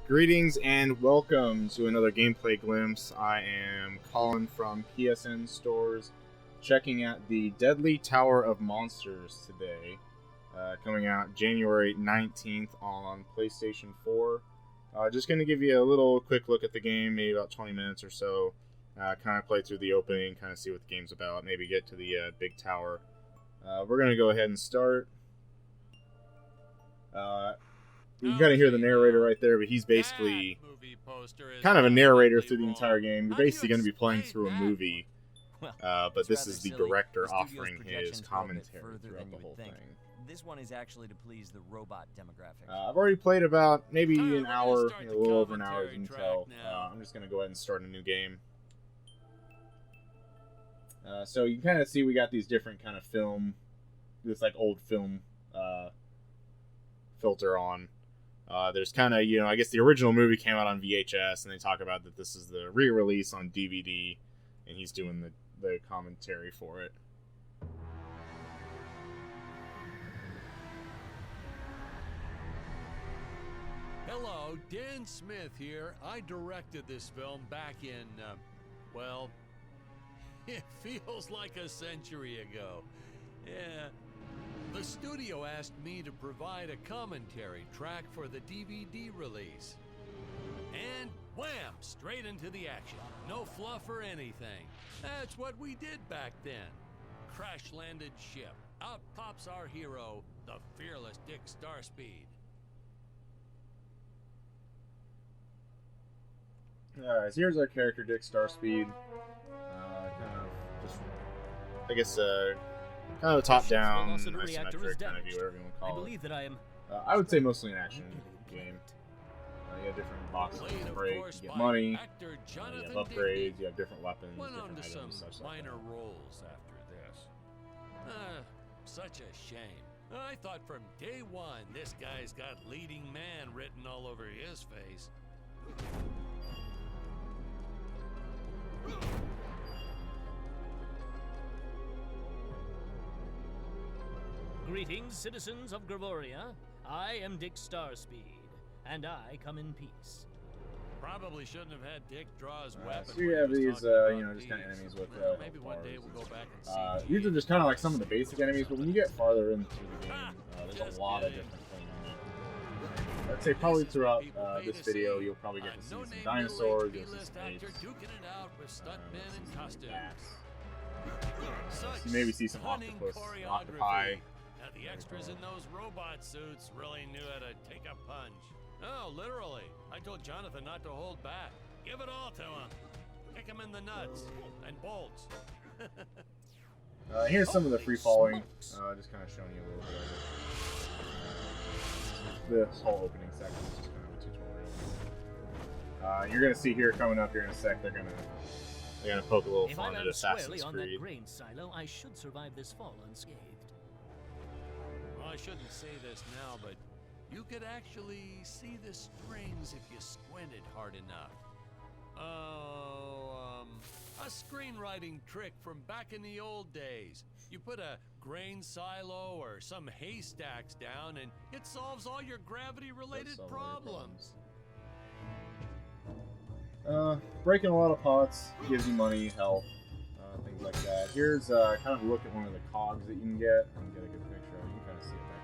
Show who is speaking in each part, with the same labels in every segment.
Speaker 1: Greetings and welcome to another gameplay glimpse. I am Collin from PSN Stores, checking out the Deadly Tower of Monsters today, coming out January 19th on PlayStation 4. Just going to give you a little quick look at the game, maybe about 20 minutes or so, kind of play through the opening, kind of see what the game's about, maybe get to the big tower. We're going to go ahead and start. You can kind of hear the narrator right there, but he's basically kind of a narrator through the entire game. You're basically going to be playing through a movie, but this is the director offering his commentary throughout the whole thing.
Speaker 2: This one is actually to please the robot demographic.
Speaker 1: I've already played about maybe an hour, a little over an hour, as you can tell. I'm just going to go ahead and start a new game. So you can kind of see we got these different kind of film, this like old film filter on. There's kind of, I guess the original movie came out on VHS, and they talk about that this is the re-release on DVD, and he's doing the commentary for it.
Speaker 3: Hello, Dan Smith here. I directed this film back in, well, it feels like a century ago. Yeah. The studio asked me to provide a commentary track for the DVD release. And wham! Straight into the action. No fluff or anything. That's what we did back then. Crash-landed ship. Out pops our hero, the fearless Dick Starspeed.
Speaker 1: Alright, so here's our character, Dick Starspeed. Kind of just, I guess, kind of a top-down, isometric kind of view, whatever you want to call it.
Speaker 2: I believe that I am.
Speaker 1: I would say mostly an action game. You have different boxes to break, you get money, you have upgrades, you have different weapons, different items, such like
Speaker 3: minor roles after this. Such a shame. I thought from day one this guy's got leading man written all over his face.
Speaker 4: Greetings, citizens of Gravoria. I am Dick Starspeed, and I come in peace.
Speaker 3: Probably shouldn't have had Dick draw his weapon.
Speaker 1: So you have these, just kind of enemies with
Speaker 3: maybe one day we'll go back and see.
Speaker 1: These are just kind of like some of the basic enemies, but when you get farther into the game, there's a lot of different things. I'd say probably throughout this video, you'll probably get to see some dinosaurs, you'll see some apes, you maybe see some octopus, octopi.
Speaker 3: The extras in those robot suits really knew how to take a punch. Oh, literally. I told Jonathan not to hold back. Give it all to him. Kick him in the nuts and bolts.
Speaker 1: Here's some of the free falling. Just kind of showing you a little bit of it. This whole opening section is just kind of a tutorial. You're gonna see here coming up here in a sec. They're gonna poke a little fun at Assassin's
Speaker 4: on
Speaker 1: Creed.
Speaker 4: That grain silo, I should survive this fall unscathed.
Speaker 3: Well, I shouldn't say this now, but you could actually see the strings if you squinted hard enough. Oh, a screenwriting trick from back in the old days. You put a grain silo or some haystacks down, and it solves all your gravity-related problems.
Speaker 1: Breaking a lot of pots gives you money, health, things like that. Here's kind of a look at one of the cogs that you can get. I can get a good picture of it. You can kind of see it back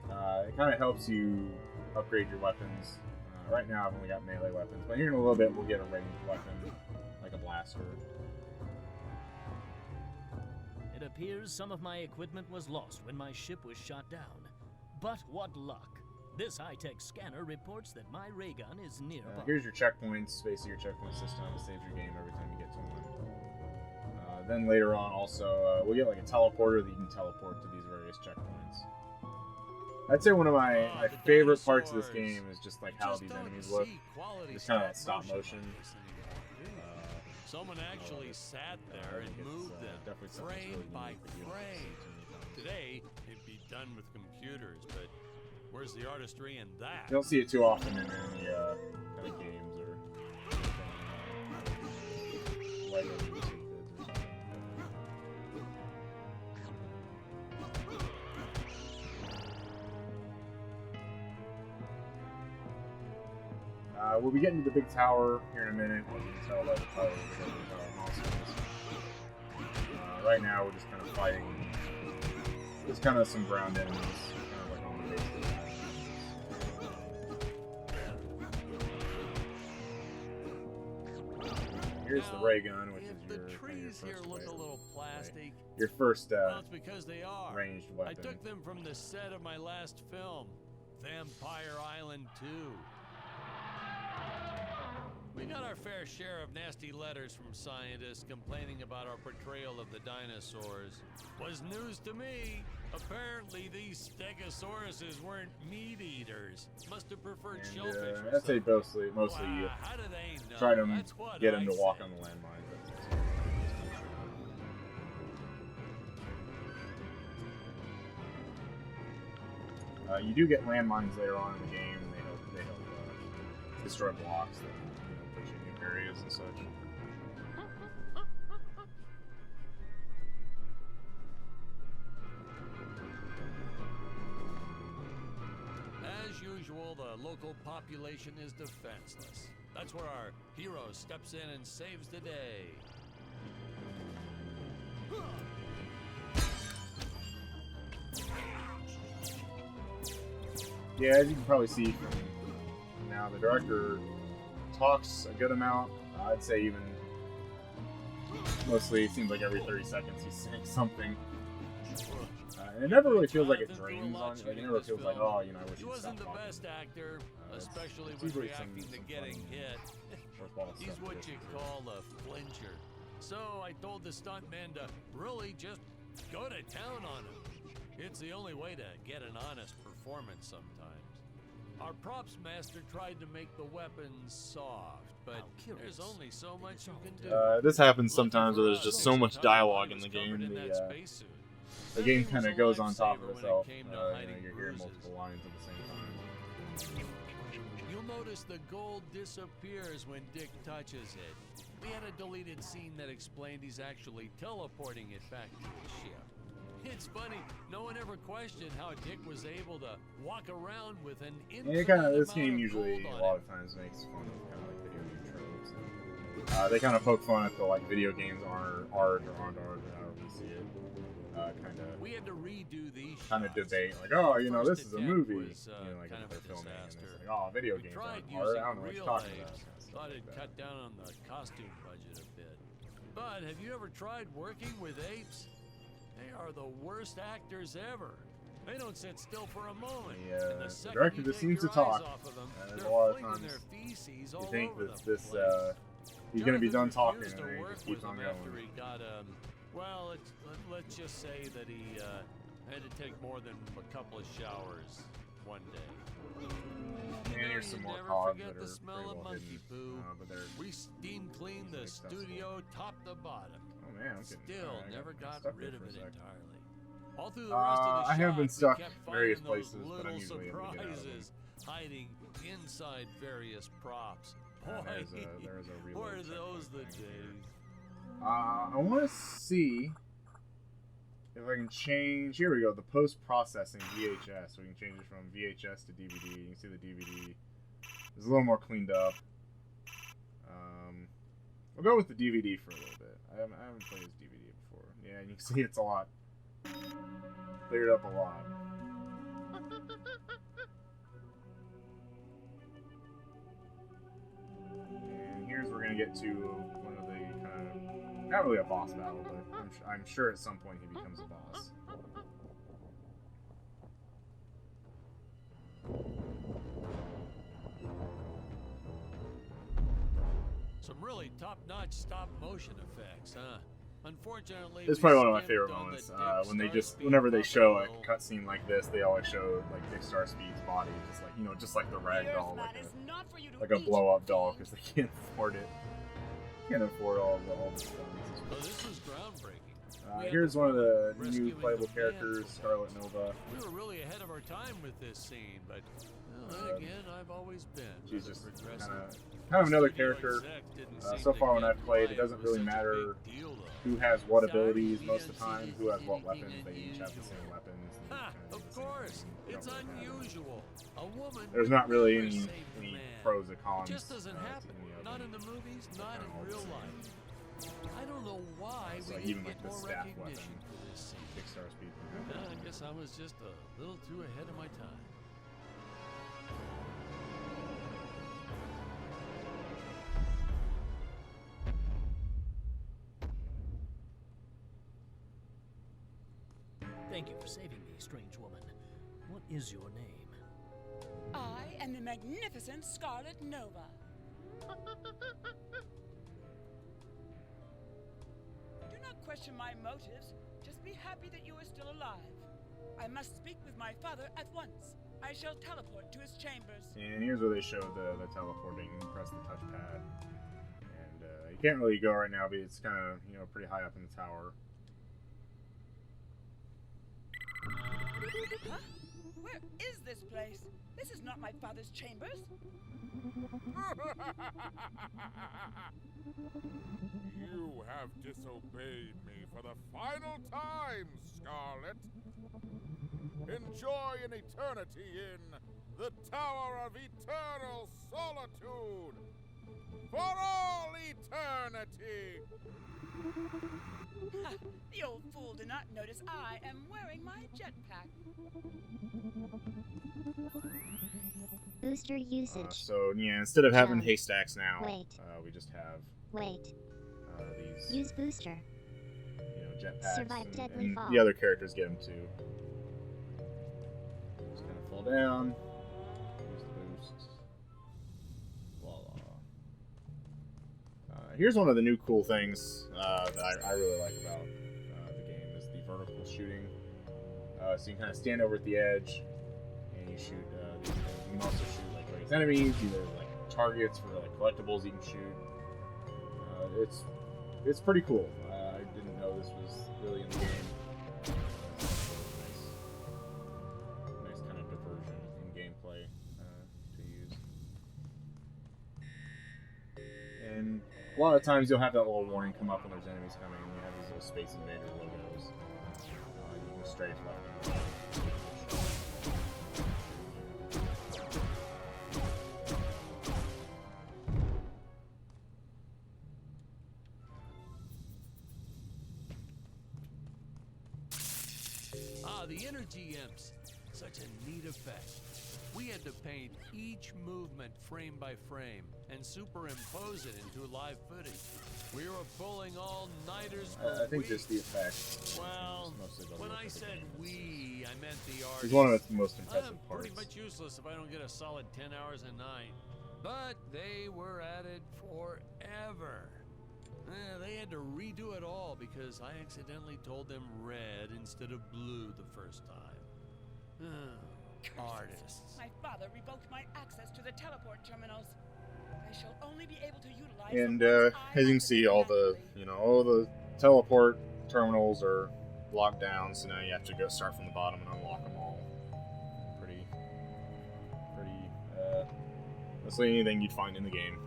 Speaker 1: there. It kind of helps you upgrade your weapons. Right now I've only got melee weapons, but here in a little bit we'll get a ranged weapon, like a blaster.
Speaker 4: It appears some of my equipment was lost when my ship was shot down. But what luck! This high-tech scanner reports that my ray gun is nearby.
Speaker 1: Here's your checkpoints, basically your checkpoint system. It saves your game every time you get to one. Then later on also, we'll get like a teleporter that you can teleport to these various checkpoints. I'd say one of my favorite parts of this game is just like how these enemies look. Just kind of that stop motion.
Speaker 3: Someone actually sat there and moved them, frame by frame. Today, it'd be done with computers, but where's the artistry in that?
Speaker 1: You don't see it too often in any kind of games or Lego movies. We'll be getting to the big tower here in a minute. As you can tell by the title of the monsters. Right now, we're just kind of fighting. There's kind of some ground enemies, kind of like on the base of the map. Here's the ray gun, which is
Speaker 3: the
Speaker 1: your
Speaker 3: trees here look a little plastic.
Speaker 1: Your first
Speaker 3: Well, it's because they are.
Speaker 1: ranged weapon.
Speaker 3: I took them from the set of my last film, Vampire Island 2. We got our fair share of nasty letters from scientists complaining about our portrayal of the dinosaurs. Was news to me. Apparently, these stegosauruses weren't meat eaters. Must have preferred shellfish.
Speaker 1: I'd say mostly you
Speaker 3: how do they know?
Speaker 1: try to
Speaker 3: That's what
Speaker 1: get him
Speaker 3: I
Speaker 1: to walk
Speaker 3: say.
Speaker 1: on the landmines. You do get landmines later on in the game, and they help destroy blocks that put you in new areas and such.
Speaker 3: As usual, the local population is defenseless. That's where our hero steps in and saves the day.
Speaker 1: Yeah, as you can probably see from now, the director talks a good amount. I'd say even mostly it seems like every 30 seconds he's saying something. And it never really feels like it drains on you. Like, it never feels like, oh, you know, I wish
Speaker 3: He
Speaker 1: he'd
Speaker 3: wasn't
Speaker 1: stop
Speaker 3: the
Speaker 1: talking.
Speaker 3: best actor, especially
Speaker 1: it's
Speaker 3: when
Speaker 1: usually
Speaker 3: reacting
Speaker 1: some
Speaker 3: to getting
Speaker 1: funny
Speaker 3: hit.
Speaker 1: worthwhile
Speaker 3: He's
Speaker 1: stuff
Speaker 3: what
Speaker 1: to
Speaker 3: you
Speaker 1: do.
Speaker 3: call a flincher. So I told the stuntman to really just go to town on him. It's the only way to get an honest performance sometimes. Our props master tried to make the weapons soft, but there's only so much you can do.
Speaker 1: This happens
Speaker 3: Lucky
Speaker 1: sometimes
Speaker 3: for
Speaker 1: where there's
Speaker 3: us,
Speaker 1: just so much
Speaker 3: Tom
Speaker 1: dialogue in
Speaker 3: was
Speaker 1: the game.
Speaker 3: covered in that spacesuit.
Speaker 1: The
Speaker 3: That
Speaker 1: game
Speaker 3: thing
Speaker 1: kind
Speaker 3: was
Speaker 1: of
Speaker 3: a
Speaker 1: goes on top of
Speaker 3: lifesaver when it
Speaker 1: itself.
Speaker 3: came to
Speaker 1: You know,
Speaker 3: hiding
Speaker 1: you're hearing
Speaker 3: bruises.
Speaker 1: multiple lines at the same time.
Speaker 3: You'll notice the gold disappears when Dick touches it. We had a deleted scene that explained he's actually teleporting it back to his ship. It's funny, no one ever questioned how Dick was able to walk around with an infinite
Speaker 1: This
Speaker 3: amount
Speaker 1: game
Speaker 3: of
Speaker 1: usually
Speaker 3: gold
Speaker 1: a
Speaker 3: on
Speaker 1: lot
Speaker 3: it.
Speaker 1: of times makes fun of kind of like video game tropes. They kind of poke fun at the like video games aren't art or aren't art, or however you see it.
Speaker 3: We had to redo these
Speaker 1: Kind of
Speaker 3: shots.
Speaker 1: debate like, oh, you know,
Speaker 3: First
Speaker 1: this is a
Speaker 3: attempt
Speaker 1: movie.
Speaker 3: was,
Speaker 1: You know, like
Speaker 3: kind
Speaker 1: if
Speaker 3: of a
Speaker 1: they're filming, and
Speaker 3: disaster.
Speaker 1: it's like, oh, video
Speaker 3: We
Speaker 1: games
Speaker 3: tried
Speaker 1: aren't art. I
Speaker 3: using
Speaker 1: don't know what you're
Speaker 3: real
Speaker 1: talking about.
Speaker 3: apes.
Speaker 1: Kind of stuff
Speaker 3: Thought
Speaker 1: like
Speaker 3: it'd
Speaker 1: that.
Speaker 3: cut down on the costume budget a bit. But have you ever tried working with apes? They are the worst actors ever. They don't sit still for a moment. And the second
Speaker 1: director
Speaker 3: you
Speaker 1: just
Speaker 3: take
Speaker 1: seems to
Speaker 3: your
Speaker 1: talk.
Speaker 3: eyes off of them,
Speaker 1: There's
Speaker 3: they're
Speaker 1: a lot of
Speaker 3: flinging
Speaker 1: times
Speaker 3: their feces all
Speaker 1: You think
Speaker 3: over
Speaker 1: that
Speaker 3: the
Speaker 1: this
Speaker 3: place.
Speaker 1: he's gonna be done
Speaker 3: Jonathan
Speaker 1: talking,
Speaker 3: refused
Speaker 1: and
Speaker 3: to
Speaker 1: then he
Speaker 3: work
Speaker 1: just keeps
Speaker 3: with
Speaker 1: on
Speaker 3: him after
Speaker 1: going.
Speaker 3: he got well, let's just say that he had to take more than a couple of showers one day.
Speaker 1: And here's some more
Speaker 3: never
Speaker 1: cogs
Speaker 3: forget
Speaker 1: that
Speaker 3: the
Speaker 1: are
Speaker 3: smell
Speaker 1: pretty
Speaker 3: of
Speaker 1: well
Speaker 3: monkey
Speaker 1: hidden.
Speaker 3: poo.
Speaker 1: But they're
Speaker 3: We steam cleaned the
Speaker 1: Easily accessible.
Speaker 3: studio top to bottom.
Speaker 1: oh man, I'm getting
Speaker 3: Still
Speaker 1: I
Speaker 3: never got
Speaker 1: stuck
Speaker 3: rid
Speaker 1: there
Speaker 3: of
Speaker 1: for a
Speaker 3: it
Speaker 1: sec.
Speaker 3: entirely. All through the rest of the
Speaker 1: I have been
Speaker 3: shot,
Speaker 1: stuck
Speaker 3: we kept
Speaker 1: various
Speaker 3: finding those
Speaker 1: places, but I'm
Speaker 3: little
Speaker 1: usually able to get out of them.
Speaker 3: surprises hiding inside various props. Boy,
Speaker 1: There's a reload
Speaker 3: were
Speaker 1: checkpoint
Speaker 3: those the
Speaker 1: thing here.
Speaker 3: days.
Speaker 1: I want to see if I can change. Here we go. The post-processing VHS. So we can change it from VHS to DVD. You can see the DVD is a little more cleaned up. We'll go with the DVD for a little bit. I haven't played this DVD before. Yeah, and you can see it's a lot cleared up a lot. And here's where we're gonna get to one of the kind of not really a boss battle, but I'm sure at some point he becomes a boss.
Speaker 3: Some really top-notch stop-motion effects, huh? Unfortunately,
Speaker 1: It's
Speaker 3: we
Speaker 1: probably one of my
Speaker 3: skimped
Speaker 1: favorite
Speaker 3: on the
Speaker 1: moments
Speaker 3: Dick
Speaker 1: when they just
Speaker 3: Starspeed
Speaker 1: whenever they show a
Speaker 3: bubble.
Speaker 1: cutscene like this, they always show like Dick Starspeed's body, just like just like the rag doll, like a blow up doll, because they can't afford it. Can't afford all the stunts.
Speaker 3: Oh, this was groundbreaking. We had
Speaker 1: Here's
Speaker 3: the
Speaker 1: one of the
Speaker 3: fun rescuing
Speaker 1: new playable
Speaker 3: the
Speaker 1: characters,
Speaker 3: man.
Speaker 1: Scarlet Nova.
Speaker 3: We were really ahead of our time with this scene, but well, then again, I've always been.
Speaker 1: She's
Speaker 3: rather
Speaker 1: just
Speaker 3: progressive.
Speaker 1: kind of another
Speaker 3: Studio
Speaker 1: character.
Speaker 3: exec didn't seem
Speaker 1: So
Speaker 3: to
Speaker 1: far when
Speaker 3: get
Speaker 1: I've played,
Speaker 3: why
Speaker 1: it doesn't
Speaker 3: was
Speaker 1: really
Speaker 3: such a
Speaker 1: matter
Speaker 3: big deal, though.
Speaker 1: who has what
Speaker 3: Sorry,
Speaker 1: abilities
Speaker 3: we
Speaker 1: most of
Speaker 3: didn't
Speaker 1: the time,
Speaker 3: see
Speaker 1: who has what
Speaker 3: anything
Speaker 1: weapons. They each have the
Speaker 3: unusual.
Speaker 1: same weapons. and
Speaker 3: Ha!
Speaker 1: kind
Speaker 3: Of
Speaker 1: do the same
Speaker 3: course,
Speaker 1: thing.
Speaker 3: it's
Speaker 1: Don't really matter.
Speaker 3: unusual. A woman
Speaker 1: There's not really
Speaker 3: never
Speaker 1: any
Speaker 3: saved a man.
Speaker 1: pros and cons.
Speaker 3: It just doesn't
Speaker 1: to
Speaker 3: happen.
Speaker 1: any of
Speaker 3: Not
Speaker 1: them.
Speaker 3: in the movies,
Speaker 1: They're
Speaker 3: not
Speaker 1: kinda
Speaker 3: in
Speaker 1: all the
Speaker 3: real
Speaker 1: same.
Speaker 3: life. I don't know why
Speaker 1: So
Speaker 3: we
Speaker 1: even
Speaker 3: didn't
Speaker 1: like
Speaker 3: get
Speaker 1: the
Speaker 3: more
Speaker 1: staff
Speaker 3: recognition
Speaker 1: weapon.
Speaker 3: for this scene.
Speaker 1: Kickstarter speed.
Speaker 3: I guess I was just a little too ahead of my time.
Speaker 4: Thank you for saving me, strange woman. What is your name?
Speaker 5: I am the magnificent Scarlet Nova. Do not question my motives. Just be happy that you are still alive. I must speak with my father at once. I shall teleport to his chambers.
Speaker 1: And here's where they show the teleporting. You press the touchpad, and you can't really go right now, but it's kind of pretty high up in the tower.
Speaker 5: Huh? Where is this place? This is not my father's chambers.
Speaker 6: You have disobeyed me for the final time, Scarlet. Enjoy an eternity in the Tower of Eternal Solitude for all eternity.
Speaker 5: Ha, the old fool did not notice I am wearing my jetpack.
Speaker 7: Booster usage.
Speaker 1: So yeah, instead of having
Speaker 7: Jump.
Speaker 1: haystacks now,
Speaker 7: Wait.
Speaker 1: we just have
Speaker 7: Wait.
Speaker 1: these
Speaker 7: Use booster.
Speaker 1: jetpacks,
Speaker 7: Survive
Speaker 1: and,
Speaker 7: deadly
Speaker 1: and
Speaker 7: fall.
Speaker 1: the other characters get them too. Just kind of fall down. Use the boost. Voila. Here's one of the new cool things that I really like about the game is the vertical shooting. So you kind of stand over at the edge and you shoot. You can also shoot like various enemies, either like targets for like collectibles you can shoot. It's pretty cool. I didn't know this was really in the game. Nice kind of diversion in gameplay to use. And a lot of times you'll have that little warning come up when there's enemies coming. You have these little Space Invader logos. You can strafe left and right.
Speaker 3: The energy imps. Such a neat effect. We had to paint each movement frame by frame and superimpose it into live footage. We were pulling all-nighters for
Speaker 1: I think
Speaker 3: weeks.
Speaker 1: just the effects.
Speaker 3: Well,
Speaker 1: mostly the
Speaker 3: when
Speaker 1: look
Speaker 3: I
Speaker 1: of the
Speaker 3: said
Speaker 1: game.
Speaker 3: we, I meant the art.
Speaker 1: It's one of its most impressive
Speaker 3: I'm
Speaker 1: parts.
Speaker 3: pretty much useless if I don't get a solid 10 hours a night. But they were at it forever. They had to redo it all because I accidentally told them red instead of blue the first time. Artists.
Speaker 5: My father revoked my access to the teleport terminals. I shall only be able to utilize
Speaker 1: And
Speaker 5: the ones I
Speaker 1: as you can
Speaker 5: activate
Speaker 1: see, all the teleport terminals are locked down. So now you have to go start from the bottom and unlock them all. Pretty. Mostly anything you'd find in the game.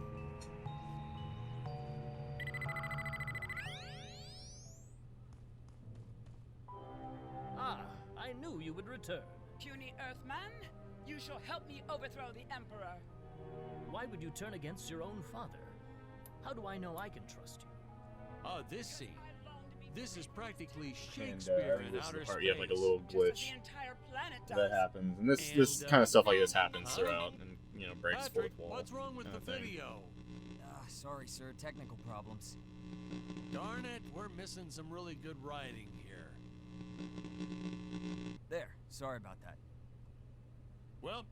Speaker 4: Ah, I knew you would return.
Speaker 5: Puny Earthman, you shall help me overthrow the Emperor.
Speaker 4: Why would you turn against your own father? How do I know I can trust you?
Speaker 3: Oh, this scene. This is practically
Speaker 1: And
Speaker 3: Shakespeare in
Speaker 1: this is
Speaker 3: outer
Speaker 1: the
Speaker 3: space.
Speaker 1: part you have like a little
Speaker 5: Just as
Speaker 1: glitch
Speaker 5: the entire planet
Speaker 1: that
Speaker 5: does.
Speaker 1: happens, and this
Speaker 3: And,
Speaker 1: kind of stuff like this happens
Speaker 3: huh?
Speaker 1: throughout, and breaks
Speaker 3: Patrick,
Speaker 1: fourth wall.
Speaker 3: what's wrong with
Speaker 1: kinda
Speaker 3: the
Speaker 1: thing.
Speaker 3: video?
Speaker 2: Sorry, sir. Technical problems.
Speaker 3: Darn it, we're missing some really good writing here.
Speaker 2: There. Sorry about that.
Speaker 3: Well,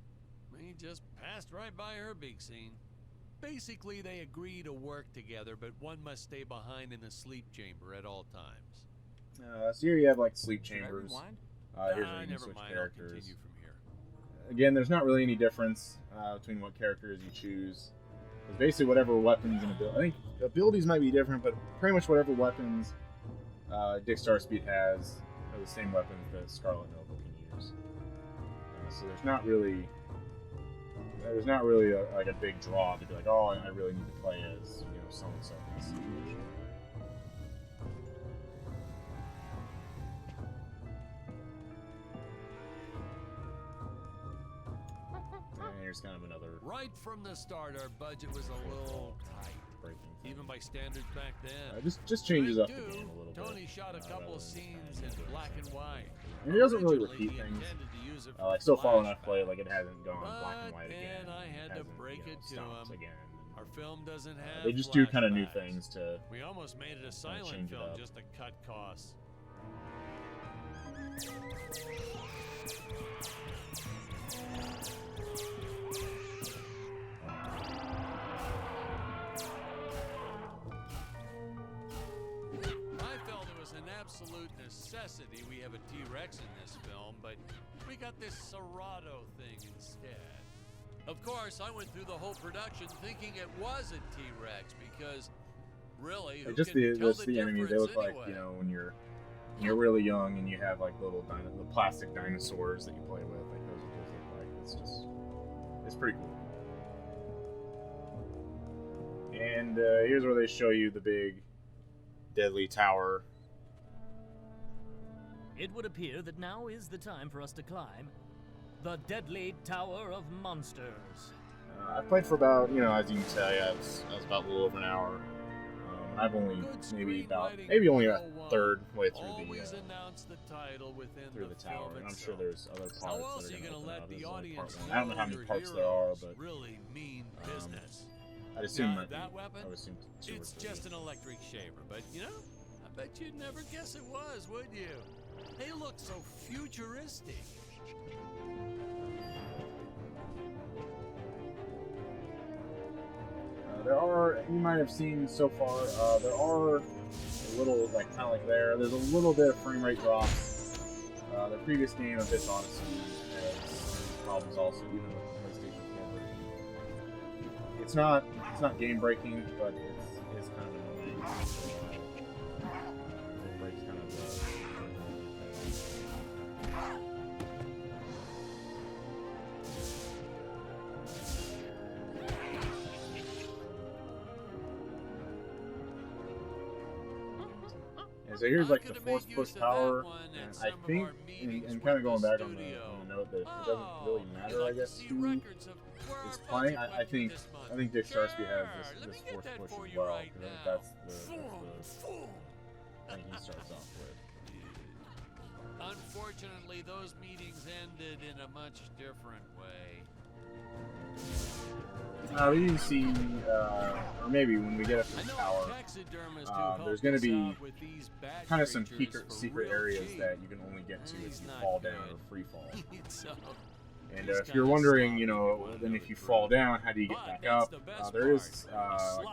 Speaker 3: we just passed right by her big scene. Basically, they agree to work together, but one must stay behind in the sleep chamber at all times.
Speaker 1: So here you have like sleep
Speaker 2: Should I
Speaker 1: chambers.
Speaker 2: rewind?
Speaker 1: Here's where you can
Speaker 3: Never
Speaker 1: switch
Speaker 3: mind. I'll
Speaker 1: characters.
Speaker 3: continue from here.
Speaker 1: Again, there's not really any difference between what characters you choose. Because basically, whatever weapons and abilities, I think abilities might be different, but pretty much whatever weapons Dick Starspeed has are the same weapons that Scarlet Nova can use. So there's not really like a big draw to be like, oh, I really need to play as so and so in this situation. here's kind of another
Speaker 3: Right from the start, our budget was a little tight,
Speaker 1: breaking thing.
Speaker 3: even by standards back then.
Speaker 1: Just changes up
Speaker 3: Break
Speaker 1: the
Speaker 3: two,
Speaker 1: game a little bit.
Speaker 3: Tony shot a
Speaker 1: rather
Speaker 3: couple of
Speaker 1: than
Speaker 3: scenes
Speaker 1: kind of
Speaker 3: in
Speaker 1: doing
Speaker 3: black and
Speaker 1: something.
Speaker 3: white.
Speaker 1: And he doesn't really
Speaker 3: Originally,
Speaker 1: repeat
Speaker 3: he
Speaker 1: things.
Speaker 3: intended to use it for
Speaker 1: Like so far when I've
Speaker 3: flashbacks.
Speaker 1: played, like it hasn't gone black and
Speaker 3: But
Speaker 1: white again.
Speaker 3: then I
Speaker 1: It
Speaker 3: had to
Speaker 1: hasn't,
Speaker 3: break
Speaker 1: you know,
Speaker 3: it to
Speaker 1: stopped
Speaker 3: him.
Speaker 1: again.
Speaker 3: Our film doesn't have
Speaker 1: They just do kind of new
Speaker 3: flashbacks.
Speaker 1: things to.
Speaker 3: We almost made it a silent
Speaker 1: change it
Speaker 3: film
Speaker 1: up.
Speaker 3: just to cut costs. I felt it was an absolute necessity we have a T-Rex in this film, but we got this Serato thing instead. Of course, I went through the whole production thinking it was a T-Rex because, really, who
Speaker 1: Just
Speaker 3: can tell
Speaker 1: the enemies. They look
Speaker 3: difference
Speaker 1: like, you
Speaker 3: anyway?
Speaker 1: know, when you're really young and you have like little the plastic dinosaurs that you play with. Like those look like. It's pretty cool. And here's where they show you the big deadly tower.
Speaker 4: It would appear that now is the time for us to climb the Deadly Tower of Monsters.
Speaker 1: I played for about, you know, as you can tell, yeah, I was about a little over an hour. I've only
Speaker 3: Good
Speaker 1: maybe only a
Speaker 3: screenwriting
Speaker 1: third way through
Speaker 3: Always announce the title within
Speaker 1: the tower,
Speaker 3: film
Speaker 1: and I'm
Speaker 3: itself.
Speaker 1: sure there's other parts
Speaker 3: How else
Speaker 1: that
Speaker 3: are you
Speaker 1: going to
Speaker 3: gonna
Speaker 1: open
Speaker 3: let
Speaker 1: up.
Speaker 3: the
Speaker 1: This is only part
Speaker 3: audience
Speaker 1: one. I don't know how many
Speaker 3: your
Speaker 1: parts there are,
Speaker 3: heroes
Speaker 1: but
Speaker 3: really mean business?
Speaker 1: I'd assume
Speaker 3: Now,
Speaker 1: that
Speaker 3: that weapon,
Speaker 1: I would assume two
Speaker 3: It's
Speaker 1: or three.
Speaker 3: just an electric shaver, but you know, I bet you'd never guess it was, would you? They look so futuristic.
Speaker 1: There are, you might have seen so far, there are a little, like, kind of like there's a little bit of frame rate drops. The previous game, Abyss Odyssey, has problems also, even with the PlayStation 4 version. It's not game breaking, but it's kind of annoying. It breaks kind of so here's like the force push power, and I think, and kind of going back on the note that it doesn't really matter, I guess, who is playing. I think Dick Starsky has this force push as well, because that's the thing he starts off with.
Speaker 3: Unfortunately, those meetings ended in a much different way.
Speaker 1: We didn't see, or maybe when we get up to the tower, there's going to be kind of some secret areas that you can only get to if you fall down or free fall. And if you're wondering, you know, then if you fall down, how do you get back up? There is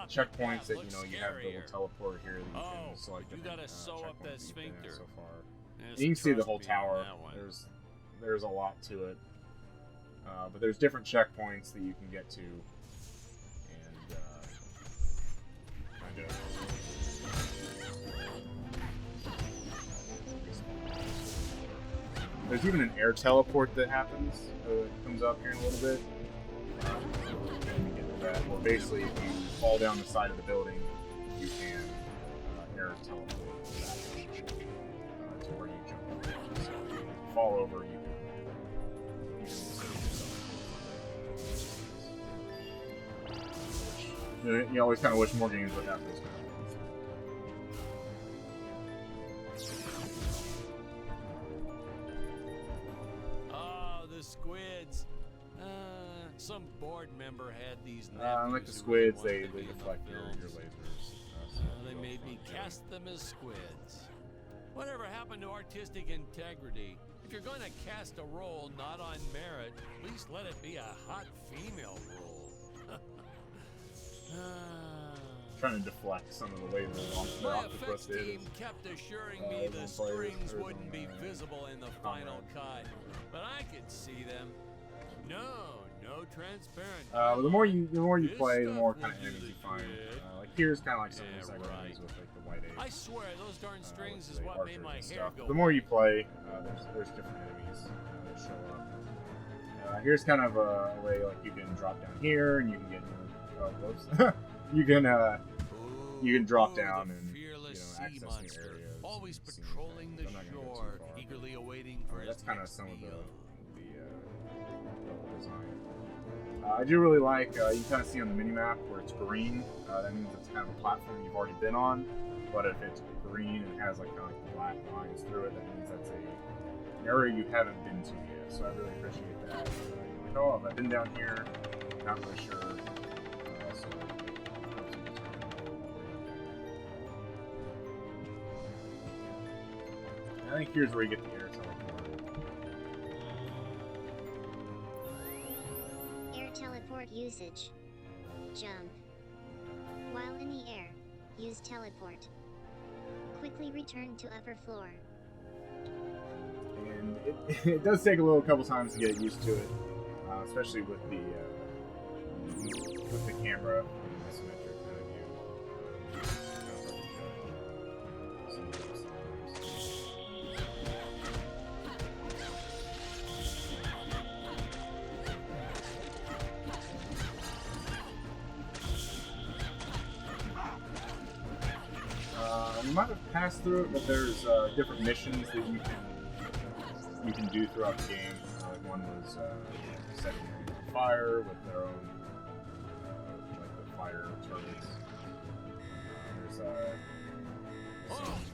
Speaker 1: checkpoints that, you know, you have the little teleporter here that you can select different checkpoints that you've been at so far. And you can see the whole tower. There's a lot to it. But there's different checkpoints that you can get to. And, there's even an air teleport that happens, comes up here in a little bit. Or basically, if you fall down the side of the building, you can air teleport back to where you jump up. So if you fall over, you can save yourself. You always kind of wish more games would have those kind of
Speaker 3: Squids. Some board member had these
Speaker 1: like the squids, they deflect your lasers.
Speaker 3: They made me cast them as squids. Whatever happened to artistic integrity? If you're going to cast a role not on merit, at least let it be a hot female role.
Speaker 1: Trying to deflect some of the way the octopus
Speaker 3: team
Speaker 1: is.
Speaker 3: kept assuring me the strings wouldn't be visible in the final cut, but I could see them. No transparent.
Speaker 1: The more you play, the more kind of enemies you find. Like here's kind of like some of the second enemies with like the white egg.
Speaker 3: I swear those darn strings is what made my hair go.
Speaker 1: The more you play, there's different enemies that show up. Here's kind of a way like you can drop down here and you can get. Oh, whoops. You can drop down and access new areas.
Speaker 3: Always patrolling the shore, eagerly awaiting for
Speaker 1: that's kind of some of the level design. I do really like, you kind of see on the minimap where it's green, that means it's kind of a platform you've already been on, but if it's green and has like kind of like black lines through it, that means that's an area you haven't been to yet, so I really appreciate that. You're like, oh, I've been down here, not really sure. So I think here's where you get the air teleport.
Speaker 7: Air teleport usage. Jump. While in the air, use teleport. Quickly return to upper floor.
Speaker 1: And it does take a couple times to get used to it, especially with the camera and the isometric kind of view. You might have passed through it, but there's different missions that you can do throughout the game. One was setting them on fire with their own like the fire turrets.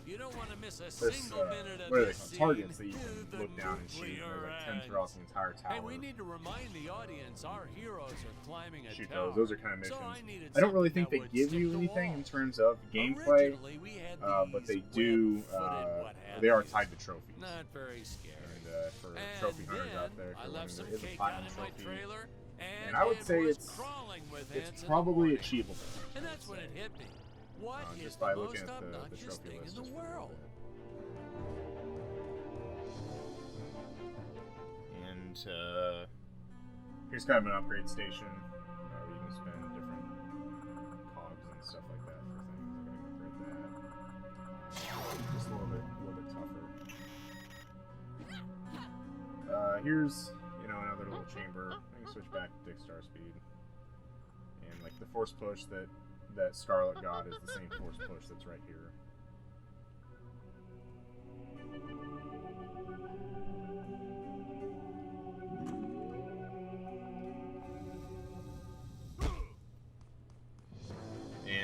Speaker 3: You don't want to miss a
Speaker 1: There's
Speaker 3: single minute of
Speaker 1: what are they
Speaker 3: this
Speaker 1: called?
Speaker 3: scene.
Speaker 1: Targets that you can
Speaker 3: The
Speaker 1: look down and shoot. And there's like 10
Speaker 3: nuclear
Speaker 1: throughout the entire tower.
Speaker 3: Hey, we need to remind the audience our heroes are climbing a
Speaker 1: Shoot
Speaker 3: tower.
Speaker 1: those. Those are kind of
Speaker 3: So
Speaker 1: missions.
Speaker 3: I
Speaker 1: I don't really think
Speaker 3: something
Speaker 1: they
Speaker 3: that would
Speaker 1: give you
Speaker 3: stick to
Speaker 1: anything in
Speaker 3: walls.
Speaker 1: terms of gameplay,
Speaker 3: Originally, we had
Speaker 1: but they
Speaker 3: these
Speaker 1: do.
Speaker 3: web-footed what
Speaker 1: They are
Speaker 3: have
Speaker 1: tied to trophies.
Speaker 3: Not very scary.
Speaker 1: And for trophy hunters out there,
Speaker 3: I
Speaker 1: for
Speaker 3: left
Speaker 1: when
Speaker 3: some
Speaker 1: there is a
Speaker 3: cake out
Speaker 1: platinum
Speaker 3: in my
Speaker 1: trophy,
Speaker 3: trailer,
Speaker 1: and I would
Speaker 3: it
Speaker 1: say
Speaker 3: was
Speaker 1: it's
Speaker 3: crawling with ants in the
Speaker 1: probably
Speaker 3: morning.
Speaker 1: achievable.
Speaker 3: And that's when it hit me. What is
Speaker 1: Just
Speaker 3: the
Speaker 1: by
Speaker 3: most
Speaker 1: looking at the
Speaker 3: obnoxious
Speaker 1: trophy
Speaker 3: thing
Speaker 1: list.
Speaker 3: in the
Speaker 1: just for a
Speaker 3: world?
Speaker 1: little bit. And here's kind of an upgrade station where you can spend different cogs and stuff like that for things. I can upgrade that. Just a little bit tougher. Here's another little chamber. I can switch back to Dick Star Speed, and like the force push that Scarlet got is the same force push that's right here.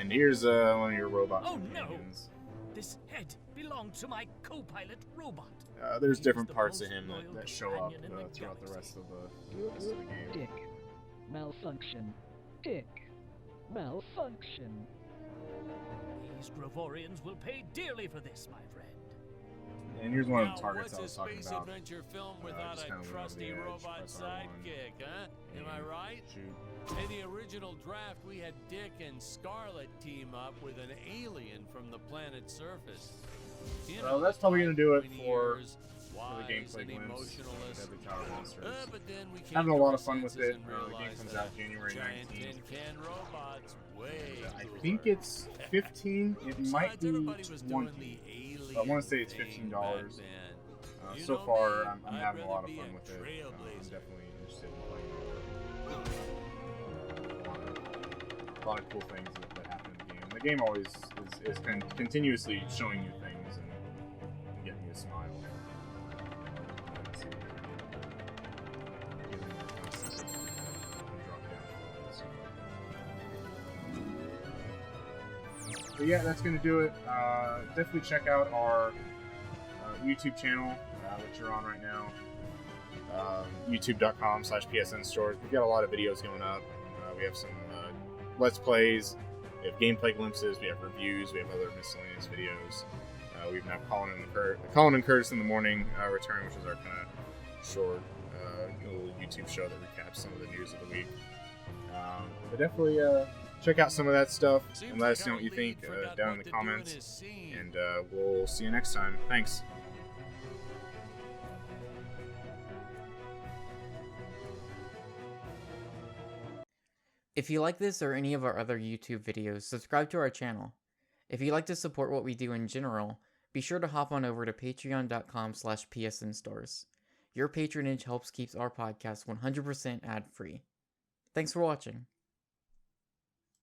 Speaker 1: And here's one of your robot companions.
Speaker 4: This head belonged to my co-pilot robot.
Speaker 1: There's
Speaker 4: He
Speaker 1: different
Speaker 4: was the
Speaker 1: parts of
Speaker 4: most
Speaker 1: him
Speaker 4: loyal
Speaker 1: that show up
Speaker 4: companion in the
Speaker 1: throughout the
Speaker 4: galaxy.
Speaker 1: rest of the game.
Speaker 8: Dick. Malfunction. Dick. Malfunction.
Speaker 4: These Gravorians will pay dearly for this, my friend.
Speaker 1: And here's one of
Speaker 3: Now,
Speaker 1: the targets I
Speaker 3: what's
Speaker 1: was
Speaker 3: a
Speaker 1: talking
Speaker 3: space
Speaker 1: about.
Speaker 3: adventure film without
Speaker 1: just
Speaker 3: a
Speaker 1: kinda went over
Speaker 3: trusty
Speaker 1: the edge,
Speaker 3: robot
Speaker 1: press R1,
Speaker 3: sidekick, huh? Am I
Speaker 1: and
Speaker 3: right?
Speaker 1: Shoot.
Speaker 3: In the original draft, we had Dick and Scarlet team up with an alien from the planet's surface. You
Speaker 1: Well,
Speaker 3: know,
Speaker 1: that's probably gonna do it
Speaker 3: pointy
Speaker 1: for
Speaker 3: ears,
Speaker 1: the
Speaker 3: wise
Speaker 1: gameplay
Speaker 3: and
Speaker 1: glimpse.
Speaker 3: emotionless.
Speaker 1: Deadly Tower Monsters.
Speaker 3: But then we came
Speaker 1: Having a
Speaker 3: to
Speaker 1: lot
Speaker 3: our
Speaker 1: of fun with
Speaker 3: senses
Speaker 1: it.
Speaker 3: and
Speaker 1: The game
Speaker 3: realized
Speaker 1: comes
Speaker 3: that
Speaker 1: out January
Speaker 3: giant
Speaker 1: 19th.
Speaker 3: tin can robots way
Speaker 1: I
Speaker 3: cooler.
Speaker 1: think it's 15. It might
Speaker 3: Besides,
Speaker 1: be
Speaker 3: everybody was doing
Speaker 1: 20.
Speaker 3: the alien
Speaker 1: I wanna say it's
Speaker 3: thing
Speaker 1: $15.
Speaker 3: back then. You
Speaker 1: So
Speaker 3: know
Speaker 1: far,
Speaker 3: me,
Speaker 1: I'm
Speaker 3: I'd
Speaker 1: having a lot
Speaker 3: rather
Speaker 1: of
Speaker 3: be
Speaker 1: fun
Speaker 3: a
Speaker 1: with it. I'm
Speaker 3: trailblazer.
Speaker 1: definitely interested in playing it. A lot of cool things that happen in the game. The game always is continuously showing you things and getting you a smile. But yeah, that's going to do it. Definitely check out our YouTube channel that you're on right now. YouTube.com/PSN stores. We've got a lot of videos going up. We have some Let's Plays, we have gameplay glimpses, we have reviews, we have other miscellaneous videos. We've now Collin and Curtis in the Morning return, which is our kind of short little YouTube show that recaps some of the news of the week. But definitely check out some of that stuff and let us know what you think down in the comments. And we'll see you next time. Thanks.
Speaker 9: If you like this or any of our other YouTube videos, subscribe to our channel. If you'd like to support what we do in general, be sure to hop on over to patreon.com/psnstores. Your patronage helps keep our podcast 100% ad-free. Thanks for watching.